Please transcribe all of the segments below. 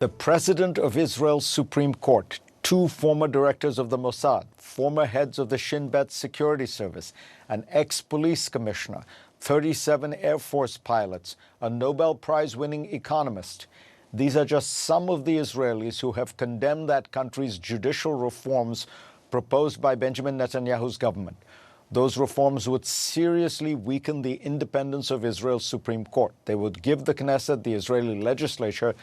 The President of Israel's Supreme Court, two former directors of the Mossad, former heads of the Shin Bet Security Service, an ex-police commissioner, 37 Air Force pilots, a Nobel Prize-winning economist. These are just some of the Israelis who have condemned that country's judicial reforms proposed by Benjamin Netanyahu's government. Those reforms would seriously weaken the independence of Israel's Supreme Court. They would give the Knesset, the Israeli legislature,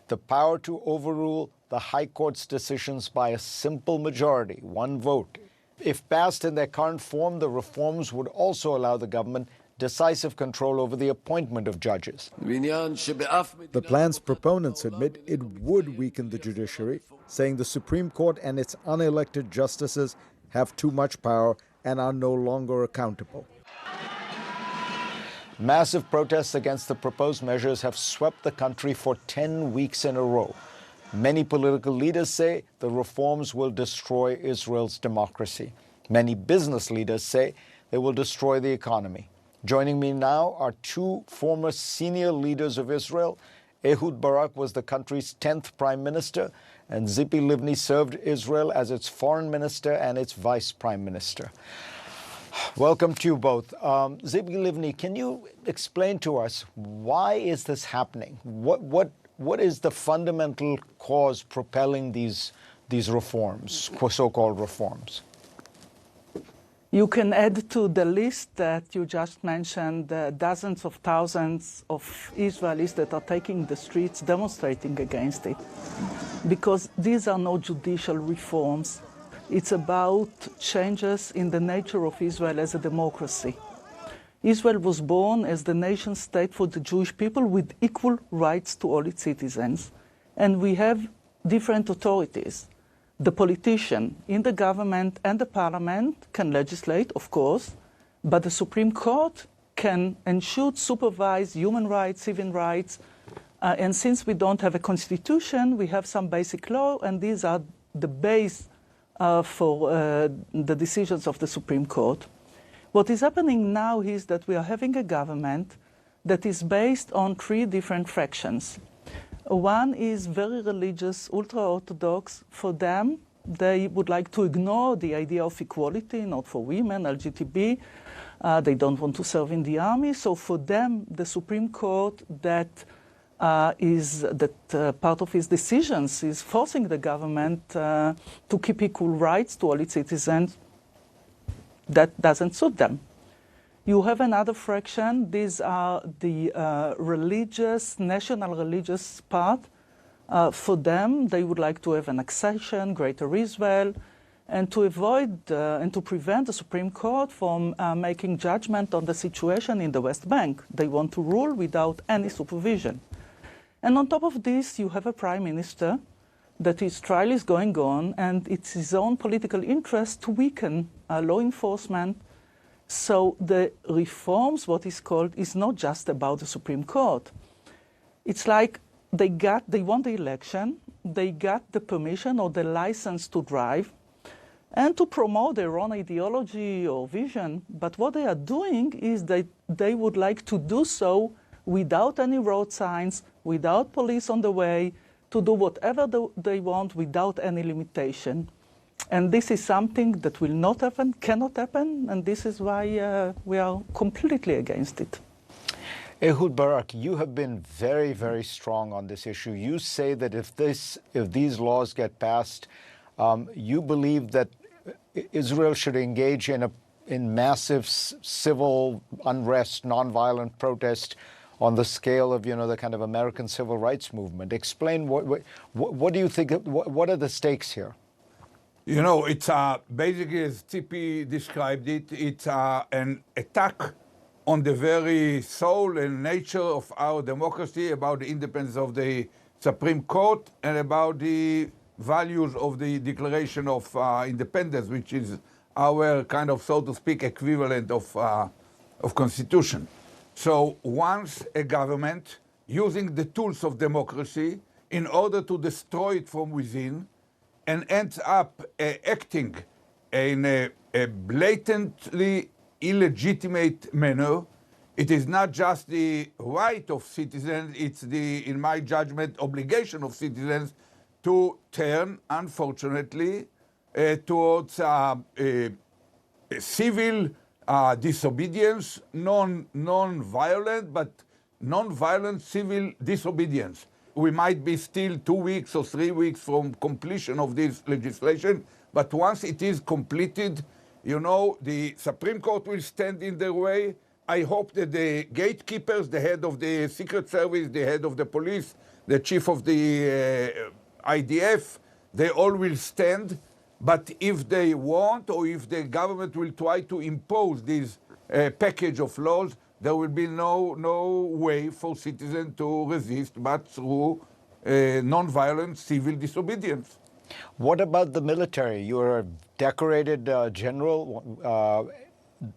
the power to overrule the High Court's decisions by a simple majority, one vote. If passed in their current form, the reforms would also allow the government decisive control over the appointment of judges. The plan's proponents admit it would weaken the judiciary, saying the Supreme Court and its unelected justices have too much power and are no longer accountable. Massive protests against the proposed measures have swept the country for 10 weeks in a row. Many political leaders say the reforms will destroy Israel's democracy. Many business leaders say they will destroy the economy. Joining me now are two former senior leaders of Israel. Ehud Barak was the country's 10th prime minister, and Tzipi Livni served Israel as its foreign minister and its vice prime minister. Welcome to you both. Tzipi Livni, can you explain to us why is this happening? What is the fundamental cause propelling these reforms, so-called reforms? You can add to the list that you just mentioned dozens of thousands of Israelis that are taking the streets demonstrating against it. Because these are not judicial reforms. It's about changes in the nature of Israel as a democracy. Israel was born as the nation state for the Jewish people with equal rights to all its citizens. And we have different authorities. The politician in the government and the parliament can legislate, of course, but the Supreme Court can and should supervise human rights, civil rights. And since we don't have a constitution, we have some basic law, and these are the base for the decisions of the Supreme Court. What is happening now is that we are having a government that is based on three different fractions. One is very religious, ultra-Orthodox. For them, they would like to ignore the idea of equality, not for women, LGBT. They don't want to serve in the army. So for them, the Supreme Court part of its decisions is forcing the government to keep equal rights to all its citizens. That doesn't suit them. You have another fraction. These are the religious, national religious part. For them, they would like to have an annexation, Greater Israel, and to avoid and to prevent the Supreme Court from making judgment on the situation in the West Bank. They want to rule without any supervision. And on top of this, you have a prime minister that his trial is going on, and it's his own political interest to weaken law enforcement. So the reforms, what is called, is not just about the Supreme Court. It's like they won the election, they got the permission or the license to drive and to promote their own ideology or vision. But what they are doing is they would like to do so without any road signs, without police on the way, to do whatever they want without any limitation. And this is something that will not happen, cannot happen, and this is why we are completely against it. Ehud Barak, you have been very, very strong on this issue. You say that if these laws get passed, you believe that Israel should engage in massive civil unrest, nonviolent protest on the scale of, the kind of American civil rights movement. Explain what do you think? What are the stakes here? It's basically, as Tzipi described it, it's an attack on the very soul and nature of our democracy, about the independence of the Supreme Court and about the values of the Declaration of Independence, which is our kind of, so to speak, equivalent of Constitution. So once a government, using the tools of democracy in order to destroy it from within, and ends up acting in a blatantly illegitimate manner, it is not just the right of citizens, it's the, in my judgment, obligation of citizens to turn, unfortunately, towards civil disobedience, non-violent, but non-violent civil disobedience. We might be still 2 weeks or 3 weeks from completion of this legislation, but once it is completed, you know, the Supreme Court will stand in their way. I hope that the gatekeepers, the head of the Secret Service, the head of the police, the chief of the IDF, they all will stand. But if they want, or if the government will try to impose this package of laws, there will be no way for citizens to resist but through non-violent civil disobedience. What about the military? You're a decorated general.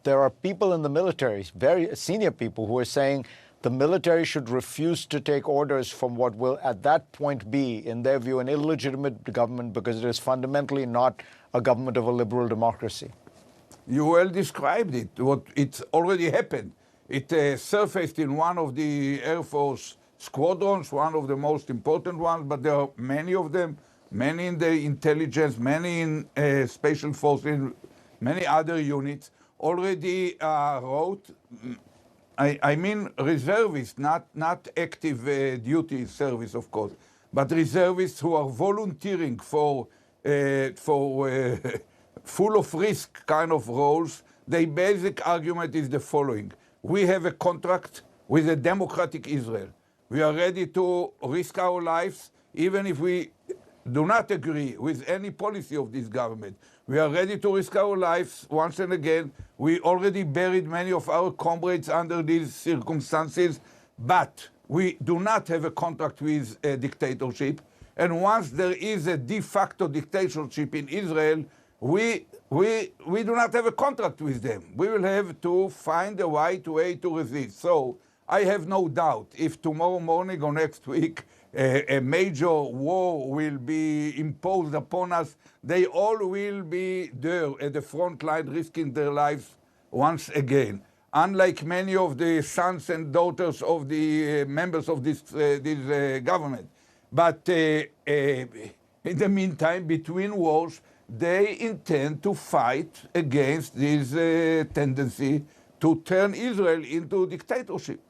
There are people in the military, very senior people, who are saying the military should refuse to take orders from what will at that point be, in their view, an illegitimate government because it is fundamentally not a government of a liberal democracy. You well described it. It's already happened. It surfaced in one of the Air Force squadrons, one of the most important ones, but there are many of them, many in the intelligence, many in special forces, many other units already wrote, I mean reservists, not active duty service, of course, but reservists who are volunteering for full of risk kind of roles. The basic argument is the following. We have a contract with a democratic Israel. We are ready to risk our lives, even if we do not agree with any policy of this government. We are ready to risk our lives once and again. We already buried many of our comrades under these circumstances, but we do not have a contract with a dictatorship. And once there is a de facto dictatorship in Israel, we do not have a contract with them. We will have to find the right way to resist. So I have no doubt if tomorrow morning or next week a major war will be imposed upon us, they all will be there at the front line risking their lives once again. Unlike many of the sons and daughters of the members of this government. But in the meantime, between wars, they intend to fight against this tendency to turn Israel into dictatorship.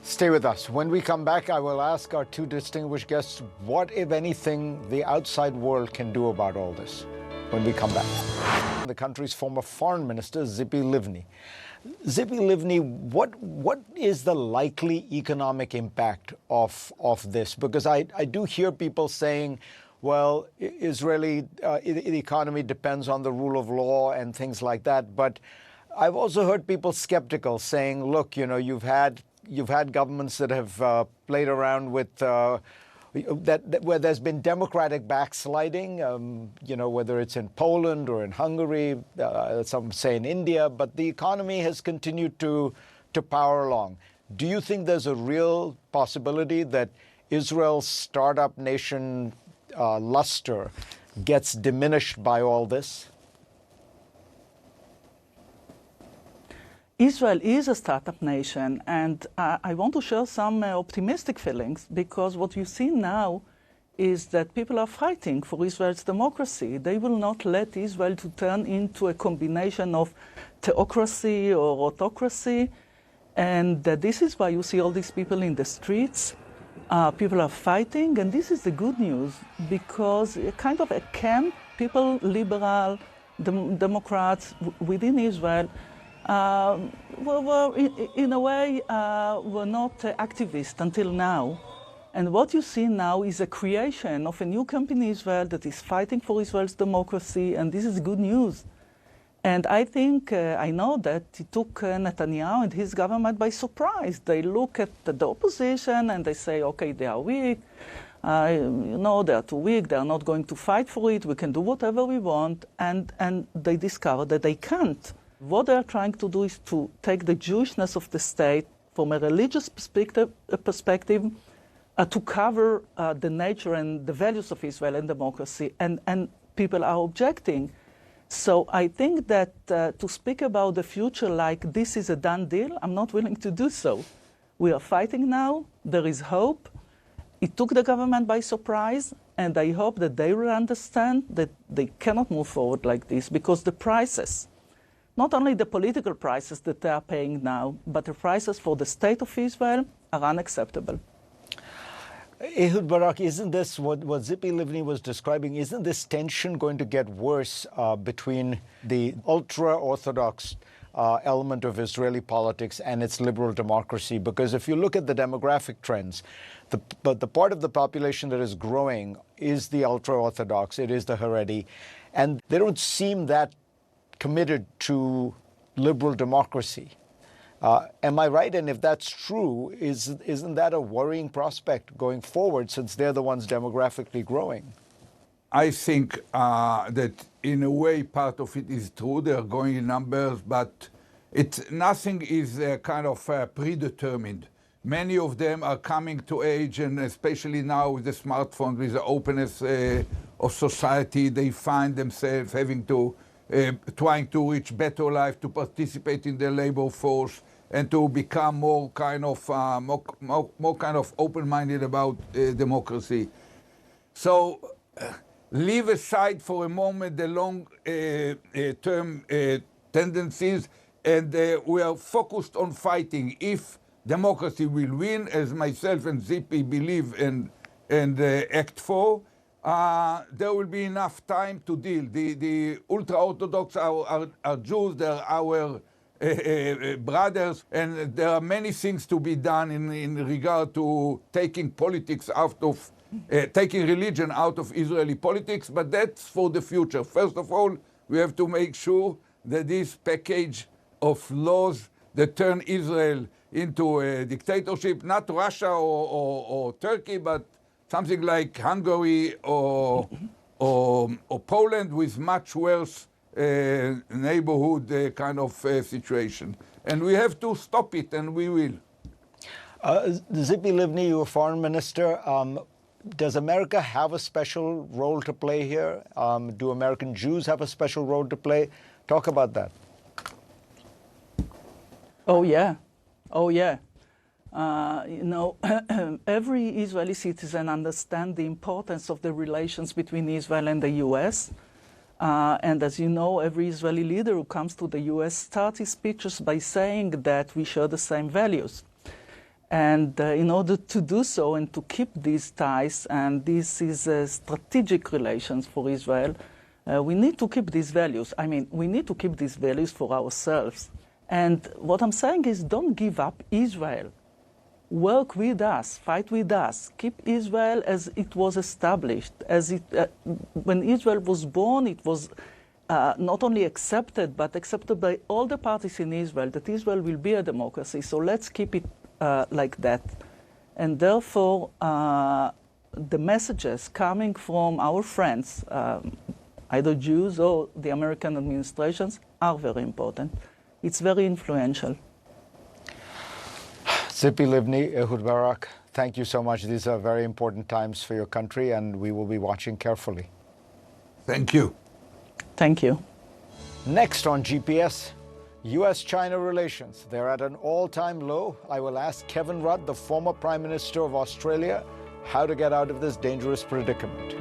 Stay with us. When we come back, I will ask our two distinguished guests what, if anything, the outside world can do about all this. When we come back. The country's former foreign minister, Tzipi Livni. Tzipi Livni, what is the likely economic impact of this? Because I do hear people saying, well, Israeli the economy depends on the rule of law and things like that. But I've also heard people skeptical saying, look, you know, you've had governments that have played around with where there's been democratic backsliding, you know, whether it's in Poland or in Hungary, some say in India, but the economy has continued to power along. Do you think there's a real possibility that Israel's startup nation luster gets diminished by all this? Israel is a startup nation, and I want to share some optimistic feelings, because what you see now is that people are fighting for Israel's democracy. They will not let Israel to turn into a combination of theocracy or autocracy, and this is why you see all these people in the streets. People are fighting, and this is the good news, because kind of a camp, people, liberal, Democrats within Israel, were in a way, were not activists until now. And what you see now is a creation of a new camp in Israel that is fighting for Israel's democracy, and this is good news. And I think, I know that it took Netanyahu and his government by surprise. They look at the opposition and they say, okay, they are weak, you know, they are too weak, they are not going to fight for it, we can do whatever we want, and they discover that they can't. What they are trying to do is to take the Jewishness of the state from a religious perspective to cover the nature and the values of Israel and democracy, and people are objecting. So I think that to speak about the future like this is a done deal, I'm not willing to do so. We are fighting now. There is hope. It took the government by surprise, and I hope that they will understand that they cannot move forward like this because the prices, not only the political prices that they are paying now, but the prices for the state of Israel are unacceptable. Ehud Barak, isn't this what Tzipi Livni was describing? Isn't this tension going to get worse between the ultra-Orthodox element of Israeli politics and its liberal democracy? Because if you look at the demographic trends, the part of the population that is growing is the ultra-Orthodox, it is the Haredi, and they don't seem that committed to liberal democracy. Am I right? And if that's true, isn't that a worrying prospect going forward since they're the ones demographically growing? I think that in a way part of it is true. They are growing in numbers, but nothing is kind of predetermined. Many of them are coming to age, and especially now with the smartphone, with the openness of society, they find themselves having to trying to reach better life, to participate in the labor force, and to become more kind of open-minded about democracy. So leave aside for a moment the long-term tendencies, and we are focused on fighting. If democracy will win, as myself and Tzipi believe and act for, there will be enough time to deal. The ultra-Orthodox are Jews, they're our brothers, and there are many things to be done in regard to taking politics out of, taking religion out of Israeli politics, but that's for the future. First of all, we have to make sure that this package of laws that turn Israel into a dictatorship, not Russia or Turkey, but something like Hungary or Poland with much worse neighborhood kind of situation. And we have to stop it, and we will. Tzipi Livni, you were foreign minister. Does America have a special role to play here? Do American Jews have a special role to play? Talk about that. Oh, yeah. Oh, yeah. Every Israeli citizen understands the importance of the relations between Israel and the U.S. And as you know, every Israeli leader who comes to the U.S. starts his speeches by saying that we share the same values. And in order to do so and to keep these ties, and this is strategic relations for Israel, we need to keep these values. I mean, we need to keep these values for ourselves. And what I'm saying is don't give up Israel. Work with us, fight with us, keep Israel as it was established. When Israel was born, it was not only accepted, but accepted by all the parties in Israel, that Israel will be a democracy. So let's keep it like that. And therefore, the messages coming from our friends, either Jews or the American administrations, are very important. It's very influential. Tzipi Livni, Ehud Barak, thank you so much. These are very important times for your country, and we will be watching carefully. Thank you. Thank you. Next on GPS, U.S.-China relations. They're at an all-time low. I will ask Kevin Rudd, the former Prime Minister of Australia, how to get out of this dangerous predicament.